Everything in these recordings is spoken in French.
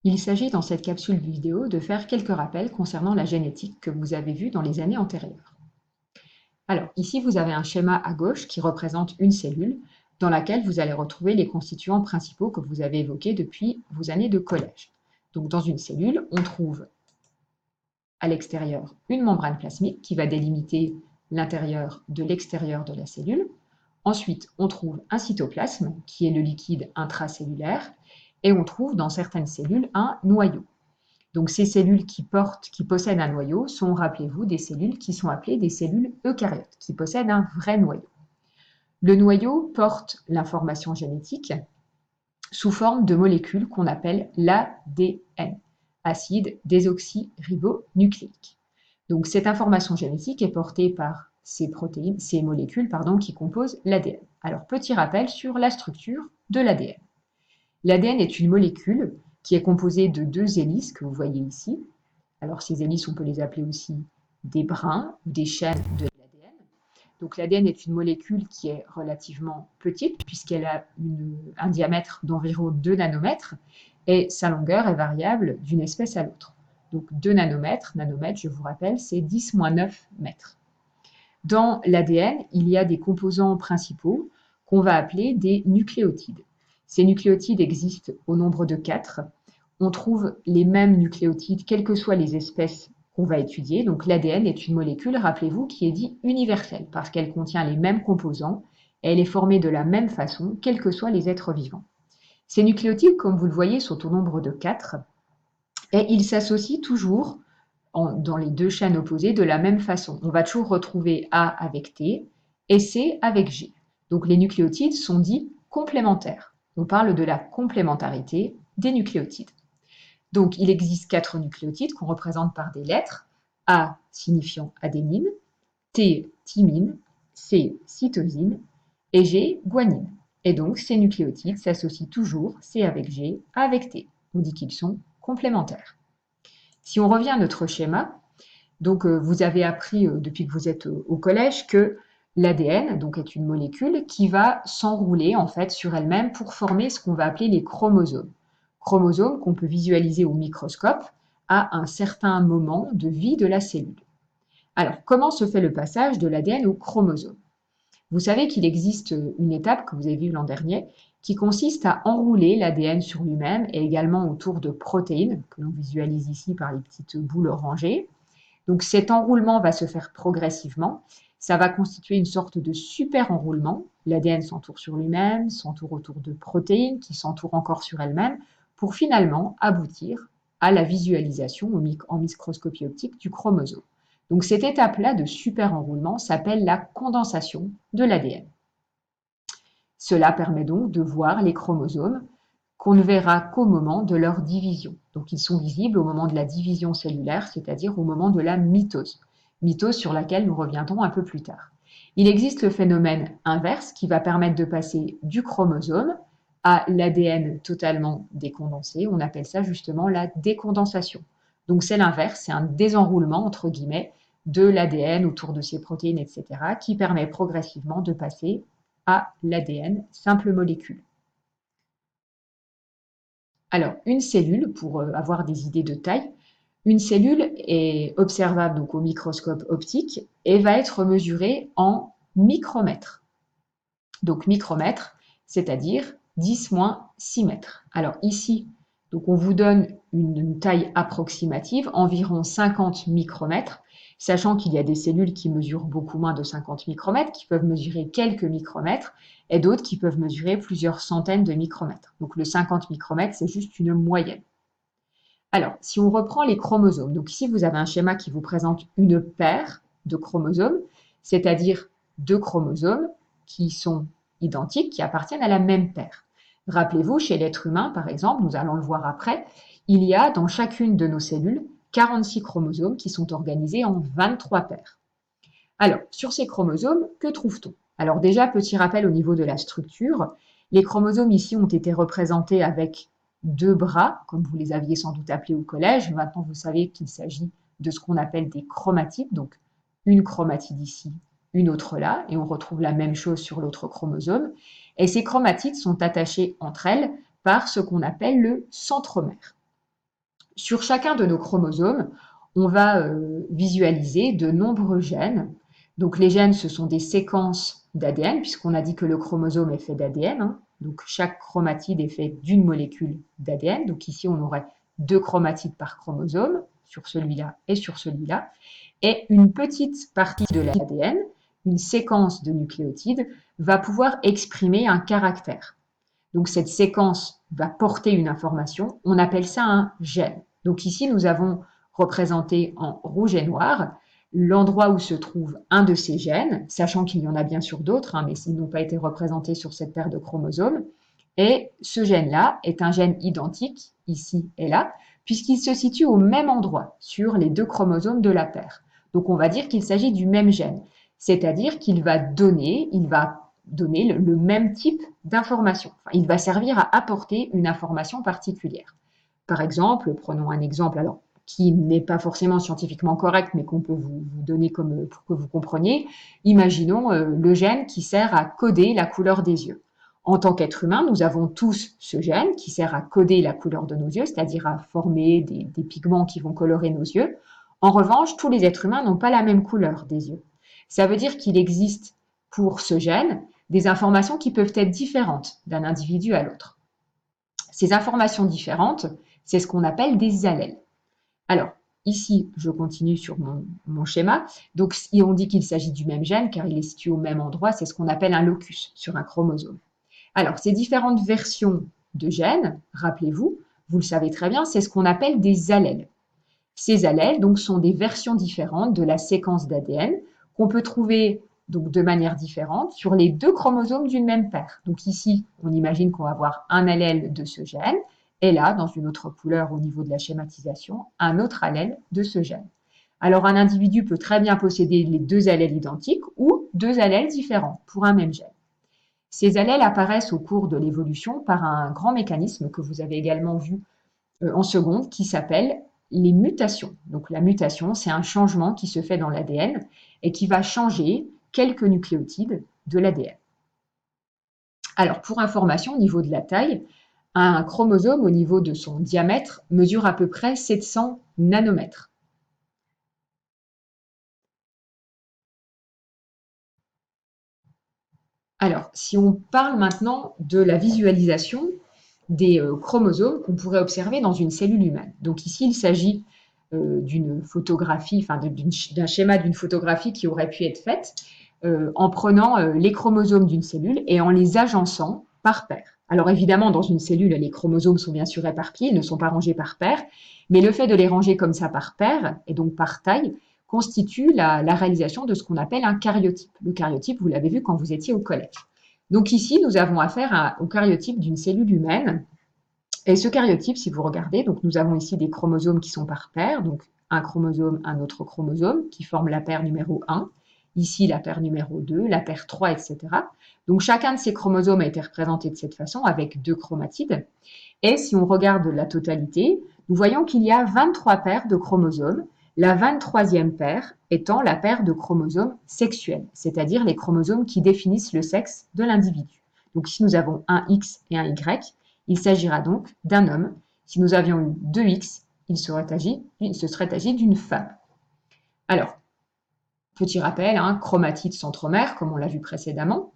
Il s'agit dans cette capsule vidéo de faire quelques rappels concernant la génétique que vous avez vu dans les années antérieures. Alors, ici, vous avez un schéma à gauche qui représente une cellule dans laquelle vous allez retrouver les constituants principaux que vous avez évoqués depuis vos années de collège. Donc, dans une cellule, on trouve à l'extérieur une membrane plasmique qui va délimiter l'intérieur de l'extérieur de la cellule. Ensuite, on trouve un cytoplasme qui est le liquide intracellulaire et on trouve dans certaines cellules un noyau. Donc ces cellules qui possèdent un noyau sont, rappelez-vous, des cellules qui sont appelées des cellules eucaryotes, qui possèdent un vrai noyau. Le noyau porte l'information génétique sous forme de molécules qu'on appelle l'ADN, acide désoxyribonucléique. Donc cette information génétique est portée par ces molécules qui composent l'ADN. Alors petit rappel sur la structure de l'ADN. L'ADN est une molécule qui est composée de deux hélices que vous voyez ici. Alors ces hélices, on peut les appeler aussi des brins ou des chaînes de l'ADN. Donc l'ADN est une molécule qui est relativement petite puisqu'elle a un diamètre d'environ 2 nanomètres et sa longueur est variable d'une espèce à l'autre. Donc 2 nanomètres, je vous rappelle, c'est 10-9 mètres. Dans l'ADN, il y a des composants principaux qu'on va appeler des nucléotides. Ces nucléotides existent au nombre de 4. On trouve les mêmes nucléotides, quelles que soient les espèces qu'on va étudier. Donc l'ADN est une molécule, rappelez-vous, qui est dite universelle, parce qu'elle contient les mêmes composants et elle est formée de la même façon, quels que soient les êtres vivants. Ces nucléotides, comme vous le voyez, sont au nombre de 4 et ils s'associent toujours dans les deux chaînes opposées de la même façon. On va toujours retrouver A avec T et C avec G. Donc les nucléotides sont dits complémentaires. On parle de la complémentarité des nucléotides. Donc il existe 4 nucléotides qu'on représente par des lettres. A signifiant adénine, T thymine, C cytosine et G guanine. Et donc ces nucléotides s'associent toujours, C avec G, A avec T. On dit qu'ils sont complémentaires. Si on revient à notre schéma, donc vous avez appris depuis que vous êtes au collège que l'ADN est une molécule qui va s'enrouler en fait sur elle-même pour former ce qu'on va appeler les chromosomes. Chromosomes qu'on peut visualiser au microscope à un certain moment de vie de la cellule. Alors, comment se fait le passage de l'ADN au chromosome? Vous savez qu'il existe une étape que vous avez vue l'an dernier qui consiste à enrouler l'ADN sur lui-même et également autour de protéines que l'on visualise ici par les petites boules orangées. Donc cet enroulement va se faire progressivement. Ça va constituer une sorte de super enroulement. L'ADN s'entoure sur lui-même, s'entoure autour de protéines qui s'entourent encore sur elles-mêmes pour finalement aboutir à la visualisation en microscopie optique du chromosome. Donc cette étape-là de super enroulement s'appelle la condensation de l'ADN. Cela permet donc de voir les chromosomes qu'on ne verra qu'au moment de leur division. Donc ils sont visibles au moment de la division cellulaire, c'est-à-dire au moment de la mitose. Mitose sur laquelle nous reviendrons un peu plus tard. Il existe le phénomène inverse qui va permettre de passer du chromosome à l'ADN totalement décondensé. On appelle ça justement la décondensation. Donc c'est l'inverse, c'est un désenroulement entre guillemets de l'ADN autour de ses protéines, etc., qui permet progressivement de passer à l'ADN, simple molécule. Alors, une cellule, pour avoir des idées de taille, une cellule est observable donc au microscope optique et va être mesurée en micromètres. Donc micromètres, c'est-à-dire 10-6 mètres. Alors ici, donc on vous donne une taille approximative, environ 50 micromètres, sachant qu'il y a des cellules qui mesurent beaucoup moins de 50 micromètres, qui peuvent mesurer quelques micromètres, et d'autres qui peuvent mesurer plusieurs centaines de micromètres. Donc le 50 micromètres, c'est juste une moyenne. Alors, si on reprend les chromosomes, donc ici vous avez un schéma qui vous présente une paire de chromosomes, c'est-à-dire 2 chromosomes qui sont identiques, qui appartiennent à la même paire. Rappelez-vous, chez l'être humain, par exemple, nous allons le voir après, il y a dans chacune de nos cellules 46 chromosomes qui sont organisés en 23 paires. Alors, sur ces chromosomes, que trouve-t-on? Alors déjà, petit rappel au niveau de la structure, les chromosomes ici ont été représentés avec 2 bras, comme vous les aviez sans doute appelés au collège. Maintenant, vous savez qu'il s'agit de ce qu'on appelle des chromatides, donc une chromatide ici, une autre là, et on retrouve la même chose sur l'autre chromosome. Et ces chromatides sont attachées entre elles par ce qu'on appelle le centromère. Sur chacun de nos chromosomes, on va visualiser de nombreux gènes. Donc les gènes, ce sont des séquences d'ADN, puisqu'on a dit que le chromosome est fait d'ADN. Hein. Donc chaque chromatide est fait d'une molécule d'ADN. Donc ici, on aurait 2 chromatides par chromosome, sur celui-là et sur celui-là. Et une petite partie de l'ADN, une séquence de nucléotides, va pouvoir exprimer un caractère. Donc cette séquence va porter une information, on appelle ça un gène. Donc ici, nous avons représenté en rouge et noir l'endroit où se trouve un de ces gènes, sachant qu'il y en a bien sûr d'autres, hein, mais ils n'ont pas été représentés sur cette paire de chromosomes. Et ce gène-là est un gène identique, ici et là, puisqu'il se situe au même endroit sur les 2 chromosomes de la paire. Donc on va dire qu'il s'agit du même gène, c'est-à-dire qu'il va donner le même type d'information. Enfin, il va servir à apporter une information particulière. Par exemple, prenons un exemple alors qui n'est pas forcément scientifiquement correct, mais qu'on peut vous donner comme, pour que vous compreniez. Imaginons le gène qui sert à coder la couleur des yeux. En tant qu'être humain, nous avons tous ce gène qui sert à coder la couleur de nos yeux, c'est-à-dire à former des pigments qui vont colorer nos yeux. En revanche, tous les êtres humains n'ont pas la même couleur des yeux. Ça veut dire qu'il existe pour ce gène des informations qui peuvent être différentes d'un individu à l'autre. Ces informations différentes, c'est ce qu'on appelle des allèles. Alors, ici, je continue sur mon schéma. Donc, on dit qu'il s'agit du même gène car il est situé au même endroit. C'est ce qu'on appelle un locus sur un chromosome. Alors, ces différentes versions de gènes, rappelez-vous, vous le savez très bien, c'est ce qu'on appelle des allèles. Ces allèles, donc, sont des versions différentes de la séquence d'ADN qu'on peut trouver donc, de manière différente sur les 2 chromosomes d'une même paire. Donc ici, on imagine qu'on va avoir un allèle de ce gène, et là, dans une autre couleur au niveau de la schématisation, un autre allèle de ce gène. Alors un individu peut très bien posséder les 2 allèles identiques ou 2 allèles différents pour un même gène. Ces allèles apparaissent au cours de l'évolution par un grand mécanisme que vous avez également vu en seconde qui s'appelle les mutations. Donc la mutation, c'est un changement qui se fait dans l'ADN et qui va changer quelques nucléotides de l'ADN. Alors pour information, au niveau de la taille, un chromosome au niveau de son diamètre mesure à peu près 700 nanomètres. Alors, si on parle maintenant de la visualisation des chromosomes qu'on pourrait observer dans une cellule humaine. Donc ici, il s'agit d'une photographie, enfin d'un schéma d'une photographie qui aurait pu être faite en prenant les chromosomes d'une cellule et en les agençant par paire. Alors évidemment, dans une cellule, les chromosomes sont bien sûr éparpillés, ils ne sont pas rangés par paire, mais le fait de les ranger comme ça par paire, et donc par taille, constitue la réalisation de ce qu'on appelle un karyotype. Le karyotype, vous l'avez vu quand vous étiez au collège. Donc ici, nous avons affaire au karyotype d'une cellule humaine. Et ce karyotype, si vous regardez, donc nous avons ici des chromosomes qui sont par paire, donc un chromosome, un autre chromosome, qui forment la paire numéro 1, ici la paire numéro 2, la paire 3, etc. Donc chacun de ces chromosomes a été représenté de cette façon, avec 2 chromatides. Et si on regarde la totalité, nous voyons qu'il y a 23 paires de chromosomes, la 23e paire étant la paire de chromosomes sexuels, c'est-à-dire les chromosomes qui définissent le sexe de l'individu. Donc ici nous avons un X et un Y, il s'agira donc d'un homme. Si nous avions eu 2 X, il se serait agi d'une femme. Alors, petit rappel, hein, chromatide centromère, comme on l'a vu précédemment.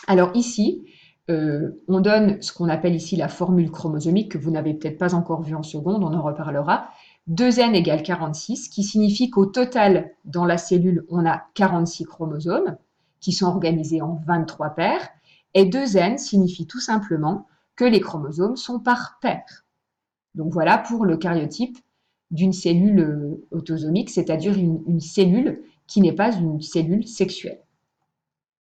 Alors ici, on donne ce qu'on appelle ici la formule chromosomique, que vous n'avez peut-être pas encore vue en seconde, on en reparlera. 2n égale 46, qui signifie qu'au total, dans la cellule, on a 46 chromosomes, qui sont organisés en 23 paires, et 2n signifie tout simplement que les chromosomes sont par paire. Donc voilà pour le karyotype d'une cellule autosomique, c'est-à-dire une cellule qui n'est pas une cellule sexuelle.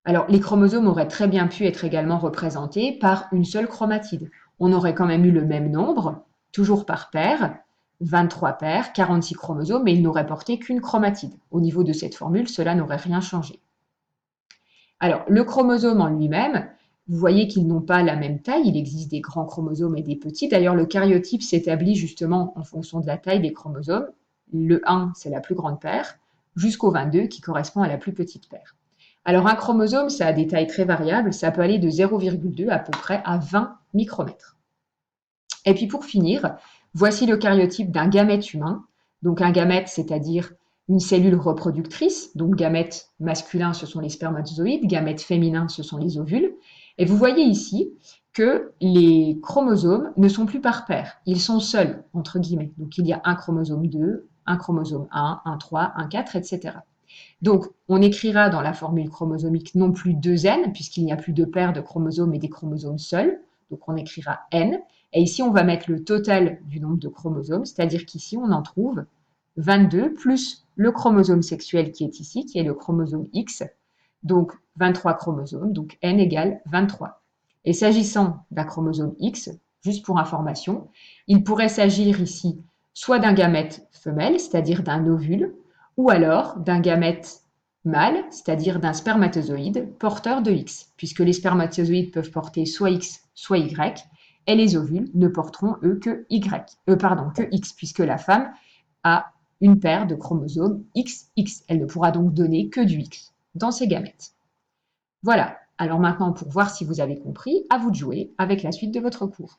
Alors, les chromosomes auraient très bien pu être également représentés par une seule chromatide. On aurait quand même eu le même nombre, toujours par paire, 23 paires, 46 chromosomes, mais ils n'auraient porté qu'une chromatide. Au niveau de cette formule, cela n'aurait rien changé. Alors, le chromosome en lui-même, vous voyez qu'ils n'ont pas la même taille, il existe des grands chromosomes et des petits. D'ailleurs, le karyotype s'établit justement en fonction de la taille des chromosomes. Le 1, c'est la plus grande paire, jusqu'au 22 qui correspond à la plus petite paire. Alors, un chromosome, ça a des tailles très variables, ça peut aller de 0,2 à peu près à 20 micromètres. Et puis pour finir, Voici le karyotype d'un gamète humain. Donc un gamète, c'est-à-dire une cellule reproductrice. Donc gamète masculin, ce sont les spermatozoïdes, gamète féminin, ce sont les ovules. Et vous voyez ici que les chromosomes ne sont plus par paire. Ils sont seuls, entre guillemets. Donc il y a un chromosome 2, un chromosome 1, un 3, un 4, etc. Donc, on écrira dans la formule chromosomique non plus 2n, puisqu'il n'y a plus de paires de chromosomes et des chromosomes seuls. Donc, on écrira n. Et ici, on va mettre le total du nombre de chromosomes, c'est-à-dire qu'ici, on en trouve 22 plus le chromosome sexuel qui est ici, qui est le chromosome X. Donc, 23 chromosomes, donc n égale 23. Et s'agissant d'un chromosome X, juste pour information, il pourrait s'agir ici soit d'un gamète femelle, c'est-à-dire d'un ovule, ou alors d'un gamète mâle, c'est-à-dire d'un spermatozoïde porteur de X, puisque les spermatozoïdes peuvent porter soit X, soit Y, et les ovules ne porteront eux que que X, puisque la femme a une paire de chromosomes XX. Elle ne pourra donc donner que du X dans ses gamètes. Voilà, alors maintenant pour voir si vous avez compris, à vous de jouer avec la suite de votre cours.